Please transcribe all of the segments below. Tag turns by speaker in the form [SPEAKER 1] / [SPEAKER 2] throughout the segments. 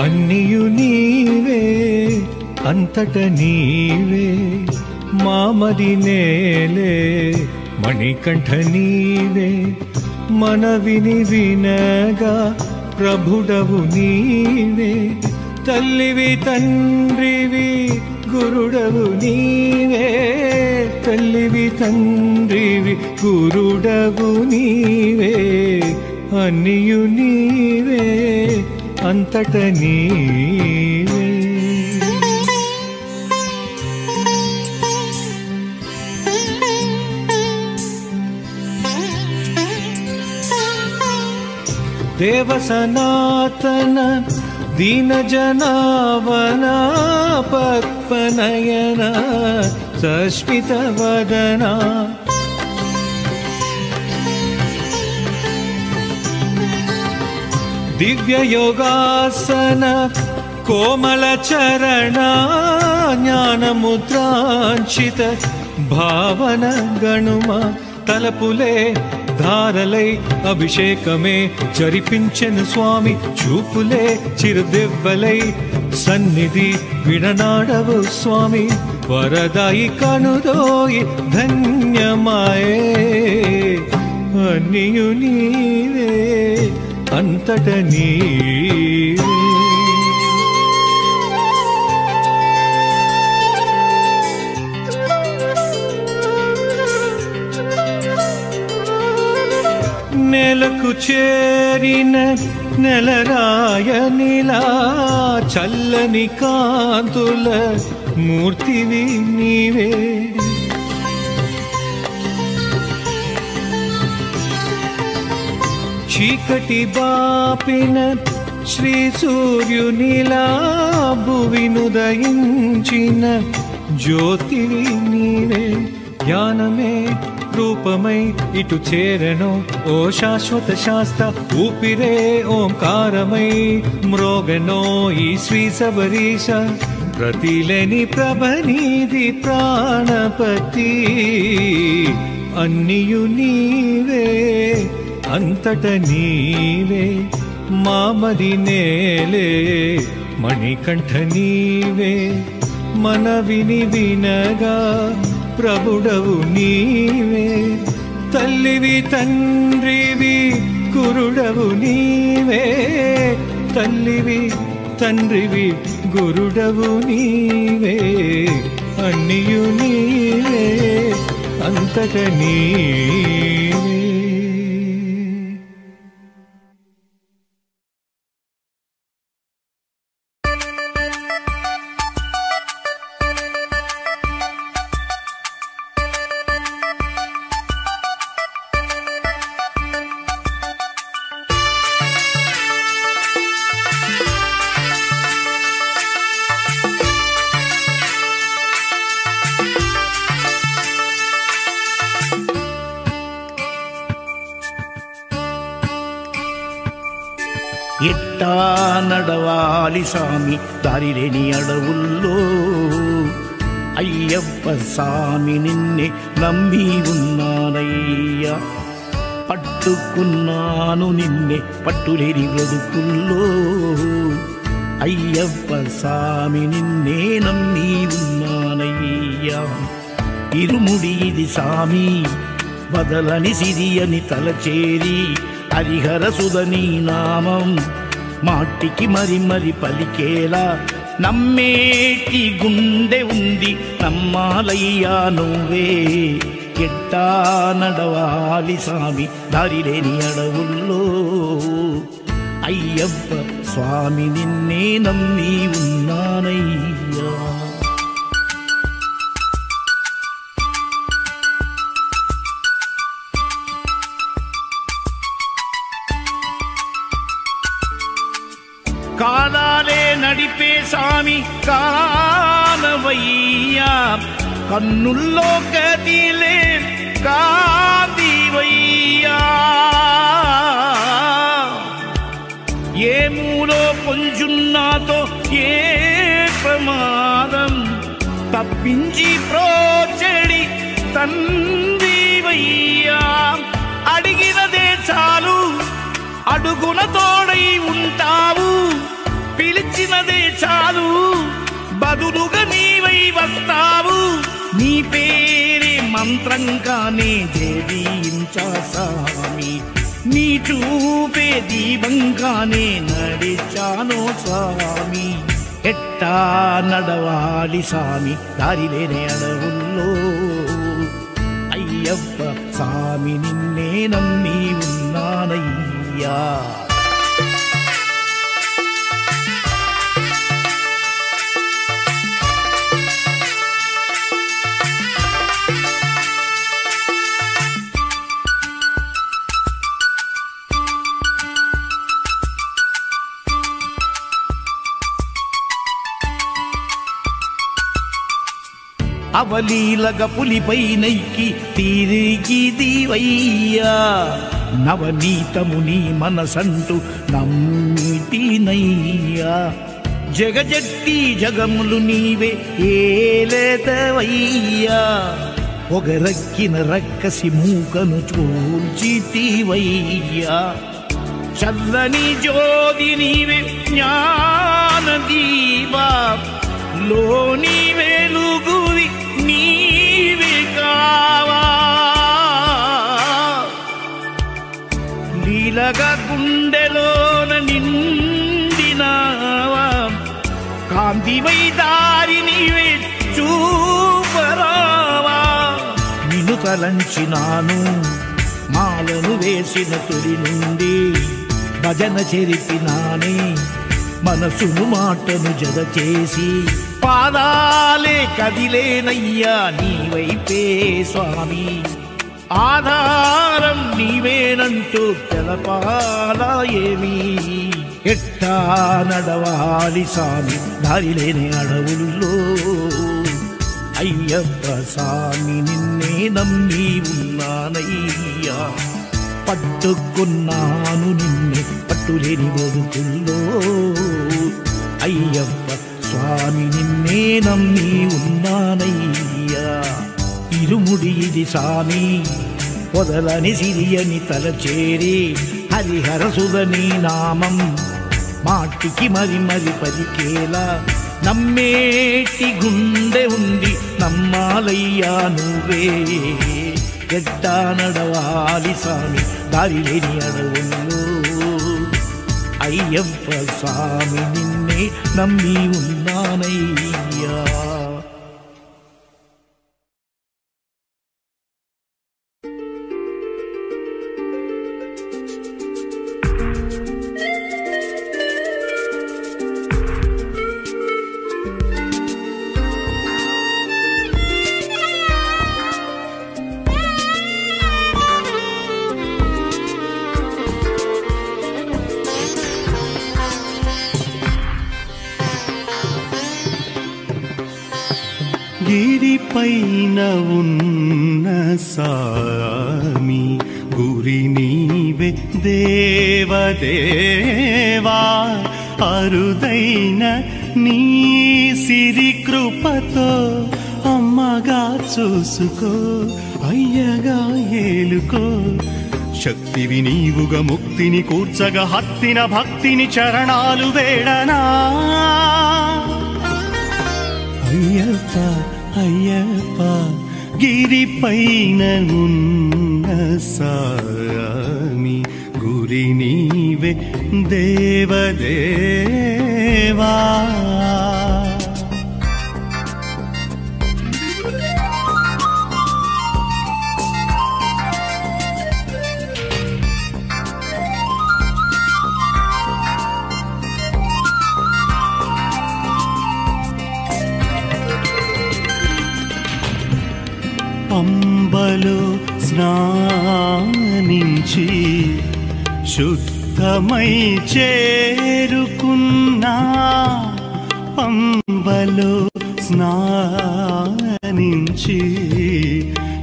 [SPEAKER 1] అన్నియు నీవే అంతట నీవే మామది నేలే మణికంఠ నీవే మనవిని వినగా ప్రభుడవు నీవే తల్లివి తండ్రివి గురుడవు నీవే తల్లివి తండ్రివి గురుడవు నీవే అన్నియు నీవే అంతట నీవే దేవ సనాతన దీన జనావన పద్మనయన సస్మిత వదన దివ్య యోగాసన కోమల చరణ జ్ఞానముద్రాంచిత భావన గణుమ తలపులే ధారలై అభిషేకమే జరిపించెను స్వామి చూపులే చిరుదెవ్వలై సన్నిధి విడనాడవు స్వామి వరదాయి కనుదోయి ధన్యమాయే అన్నియు నీవే అంతట నీవే నెలకు చేరిన నెలరాయనిలా చల్లని కాంతుల మూర్తివి నీవే చీకటి బాపిన శ్రీ సూర్యునిలా భువినుదయించిన జ్యోతివి నీవే జ్ఞానమే రూపమై ఇటు చేరను ఓ శాశ్వత శాస్త ఊపిరే ఓంకారమై మ్రోగనో ఈ శ్రీ శబరీశ ప్రతిలేని ప్రభనీది ప్రాణపతి అన్నియు నీవే అంతట నీవే మామది నేలే మణికంఠ నీవే మనవిని వినగా ప్రభుడవు నీవే తల్లివి తండ్రివి గురుడవు నీవే తల్లివి తండ్రివి గురుడవు నీవే అన్నియు నీవే అంతట నీవే
[SPEAKER 2] ఎట్టా నడవాలి స్వామి దారిలేని అడవుల్లో అయ్యప్ప స్వామి నిన్నే నమ్మి ఉన్నానయ్యా పట్టుకున్నాను నిన్నే పట్టులేని బ్రతుకుల్లో అయ్యప్ప స్వామి నిన్నే నమ్మి ఉన్నానయ్యా ఇరుముడి ఇది స్వామి వదలని సిరి అని తలచేరి హరిహర సుధనీ నామం మాటికి మరి మరి పలికేలా నమ్మేటి గుండె ఉంది నమ్మాలయ్యా నువ్వే ఎట్టా నడవాలి స్వామి దారిలేని అడవుల్లో అయ్యప్ప స్వామి నిన్నే నమ్మి ఉన్నానయ్యా కాలాలే నడిపే స్వామి కానవయ్యా కన్నుల్లో కదిలే కాదివయ్యా ఏ మూలో పొంజున్నాతో ఏ ప్రమాదం తప్పించి ప్రోచెడి తండ్రివయ్యా అడిగినదే చాలు అడుగున తోడై ఉంటావు పిలిచినదే చాలు బదులుగా నీవై వస్తావు. నీ పేరే మంత్రంగానే జయించా స్వామి, నీ చూపే దీపంగానే నడిచానో స్వామి. ఎట్టా నడవాలి స్వామి దారి లేని అడవుల్లో, అయ్యప్ప స్వామి నిన్నే నమ్మి ఉన్నానయ్యా. అవలీలగ పులిపై నైకి తిరిగి దివయ్యా, నవనీతము నీ మనసంటూ నమ్మిటినయ్యా. జగజట్టి జగములు నీవే ఏలేదవయ్యా, పొగరక్కిన రక్కసి మూకను చూల్చితివయ్యా. చల్లని జ్యోతి నీవే జ్ఞాన దీపా, లోని వెలుగువి నీవే కావా. లీలగా గుండెలోన నిండినావా, కాంతివై దారి నీవే చూపరావా. నిన్ను తలంచినాను మాలను వేసిన తొలి నుండి, భజన చెరిపినానే మనసును మాటను జత చేసి. పాదాలే కదిలేనయ్యా నీ వైపే స్వామి, ఆధారం నీవేనంటూ తెలపాలా ఏమి. ఎట్టా నడవాలి స్వామి దారి లేని అడవుల్లో, అయ్యప్ప స్వామి నిన్నే నమ్మి ఉన్నానయ్యా. పట్టుకున్నాను నిన్నే పట్టులేని బతుకుల్లో, అయ్యప్ప స్వామి నిన్నే నమ్మి ఉన్నానయ్యా. ఇరుముడి ఇది స్వామి పొదలని సిరియని తలచేరి, హరిహరసుదని నామం మాటికి మరి మరి పలికేలా. నమ్మేటి గుండె ఉంది నమ్మాలయ్యా నువ్వే, ఎట్టా నడవాలి స్వామి దారి లేని అడవుల్లో, అయ్యప్ప స్వామి నిన్నే నమ్మి ఉన్నానయ్యా.
[SPEAKER 3] గిరిపైన ఉన్న సామి గురి నీవే దేవదేవా, అరుదైన నీ సిరి కృపతో అమ్మగా చూసుకో, అయ్యగా ఏలుకో. శక్తివి నీవుగా ముక్తిని కూర్చగా హత్తిన భక్తిని చరణాలు వేడనా. అయ్యప్ప అయ్యప్ప గిరిపైన ఉన్న సామి గురి నీవే దేవదేవా. పంబలో స్నానించి శుద్ధమై చేరుకున్నా, పంబలో స్నానించి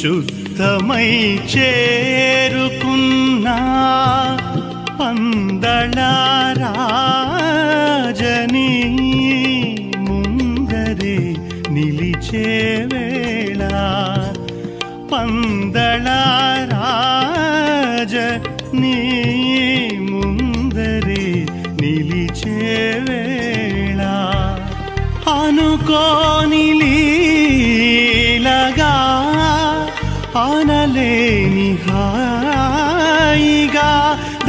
[SPEAKER 3] శుద్ధమై చేరుకున్నా, పందళరాజని ముందరే నిలిచే వేళ, పందళరాజని ముందరే నిలిచే వేళ. అనుకోని లీలగా ఆనలేని హాయిగా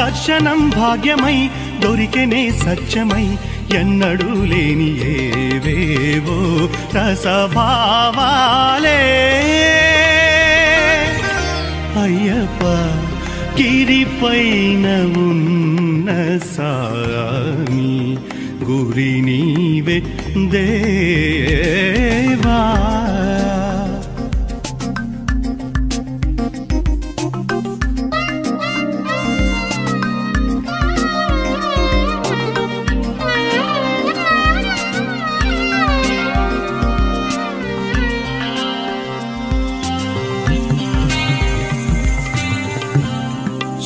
[SPEAKER 3] దర్శనం భాగ్యమై దొరికెనే సత్యమై ఎన్నడూ లేని ఏవేవో రసభావాలే అయ్యప్ప గిరిపైన ఉన్న సామి గురి నీవే దేవా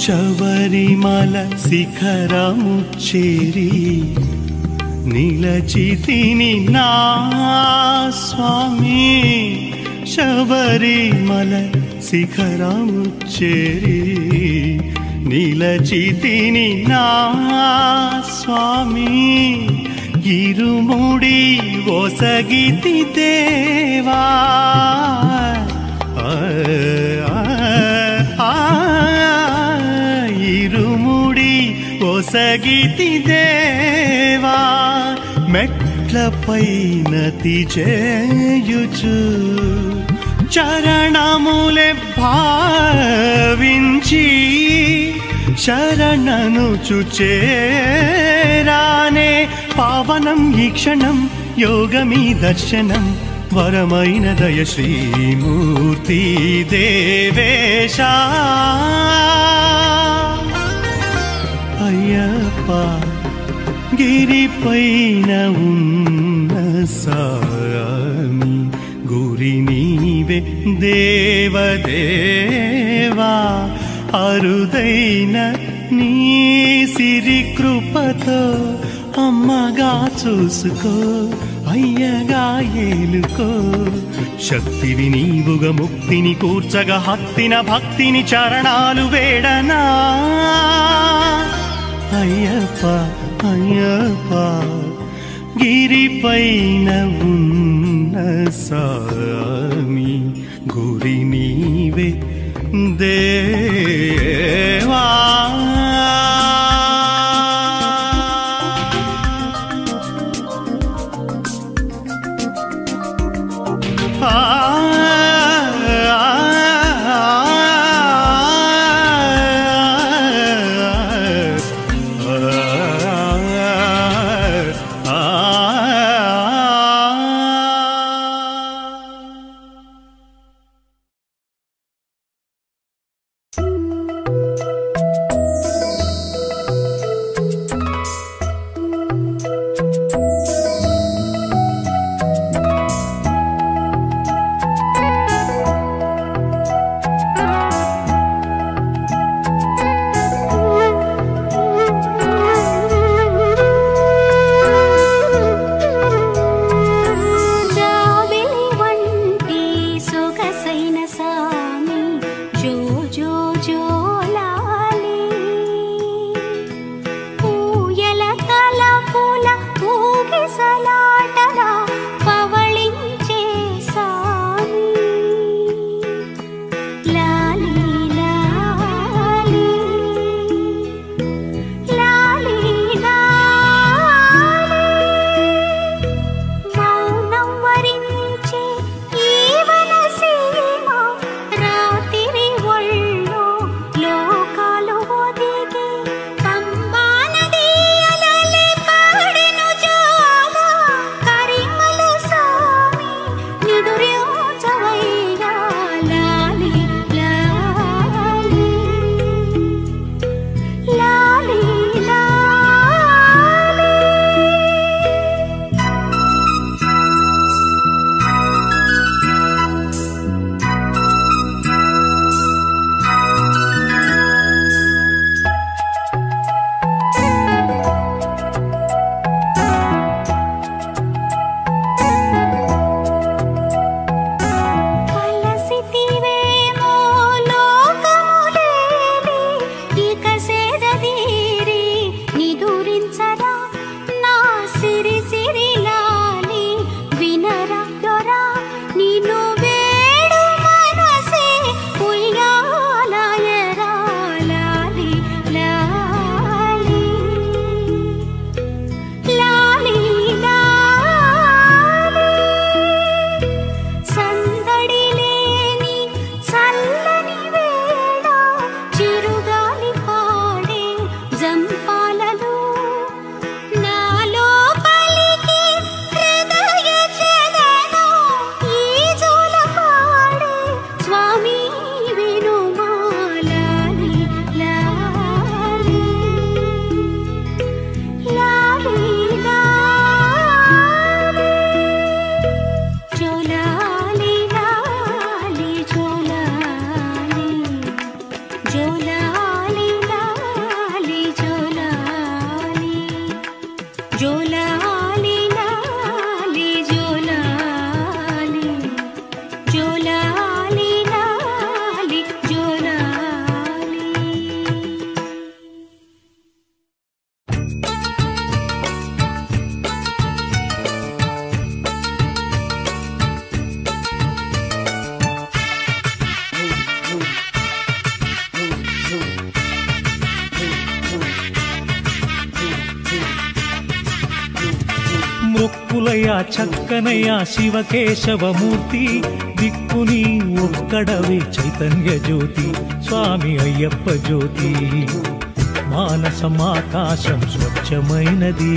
[SPEAKER 3] శబరిమల శిఖరము చేరి నిలచితిని నా స్వామి శబరిమల శిఖరము చేరి నిలచితిని నా స్వామి ఇరుముడి ఒసగితి దేవా ఇరుముడి ఒసగితి దేవా మెట్లపైన చేయుచు చరణములే భావించి శరణను చుచేరానే పావనం ఈ క్షణం యోగమీ దర్శనం వరమైన దయ శ్రీమూర్తి దేవేశ అయ్యప్ప గిరిపైన ఉన్న సామి గురి నీవే దేవదేవా అరుదైన నీ సిరి కృపతో అమ్మగా చూసుకో అయ్యగా ఏలుకో శక్తివి నీవుగా ముక్తిని కూర్చగా హత్తిన భక్తిని చరణాలు వేడనా అయ్యప్ప అయ్యప్ప గిరిపైన ఉన్న సామి గురి నీవే దేవా
[SPEAKER 1] మొక్కులయ్యా చక్కనయ్యా శివకేశవమూర్తి దిక్కుని ఒక్కడవే చైతన్య జ్యోతి స్వామి అయ్యప్ప జ్యోతి మానసమాకాశం స్వచ్ఛమైనది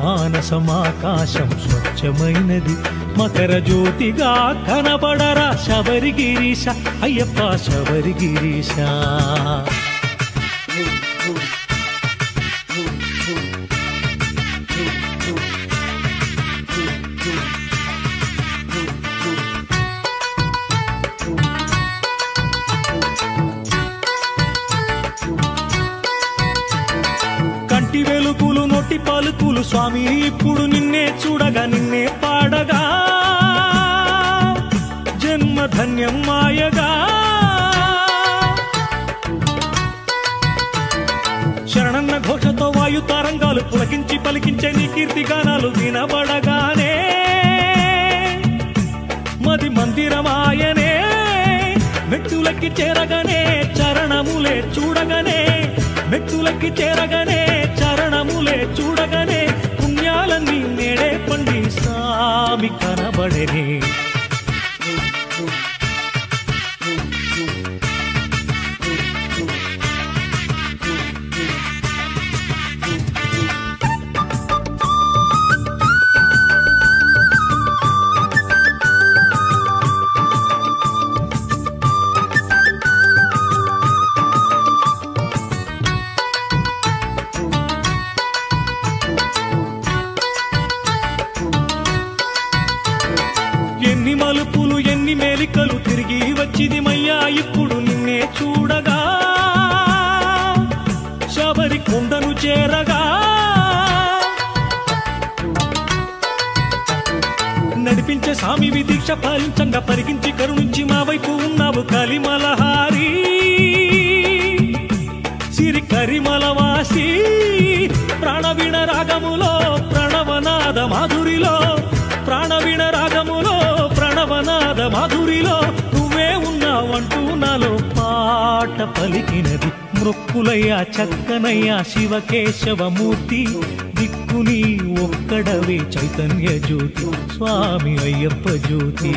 [SPEAKER 1] మానసమాకాశం స్వచ్ఛమైనది మకర జ్యోతిగా కనబడరా శబరిగిరీశ అయ్యప్ప శబరిగిరీశ కంటి వెలుగులు నోటి పలుకులు స్వామి ఇప్పుడు నిన్నే చూడగా నిన్నే పాడగా జన్మ ధన్యం మాయగా శరణన్న ఘోషతో వాయు తరంగాలు పులకించి పలికించే నీ కీర్తి గానాలు వినబడగానే మది మందిరమాయనే మెట్టులకి చేరగానే చరణములే చూడగానే మెట్టులకి చేరగానే చరణములే చూడగానే పుణ్యాలన్నీ నేడే పండి స్వామి కనబడేనే ఎన్ని మలుపులు ఎన్ని మేలికలు తిరిగి వచ్చిది మయ్యా ఇప్పుడు నిన్నే చూడగా శబరి కొండను చేరగా నడిపించే స్వామి దీక్ష పాలించంగా పరిగించి కరుణించి మా వైపు ఉన్నావు కలిమలహారి సిరి కరిమలవాసి ప్రాణవీణ రాగములో ప్రణవనాద మాధురిలో ప్రాణవీణ రాగములో ప్రణవనాద మాధురిలో నువ్వే ఉన్నావంటూ నాలో పాట పలికినది మొక్కులయ్యా చక్కనయ్యా శివకేశవమూర్తి దిక్కుని ఒక్కడవే చైతన్య జ్యోతి స్వామి అయ్యప్ప జ్యోతి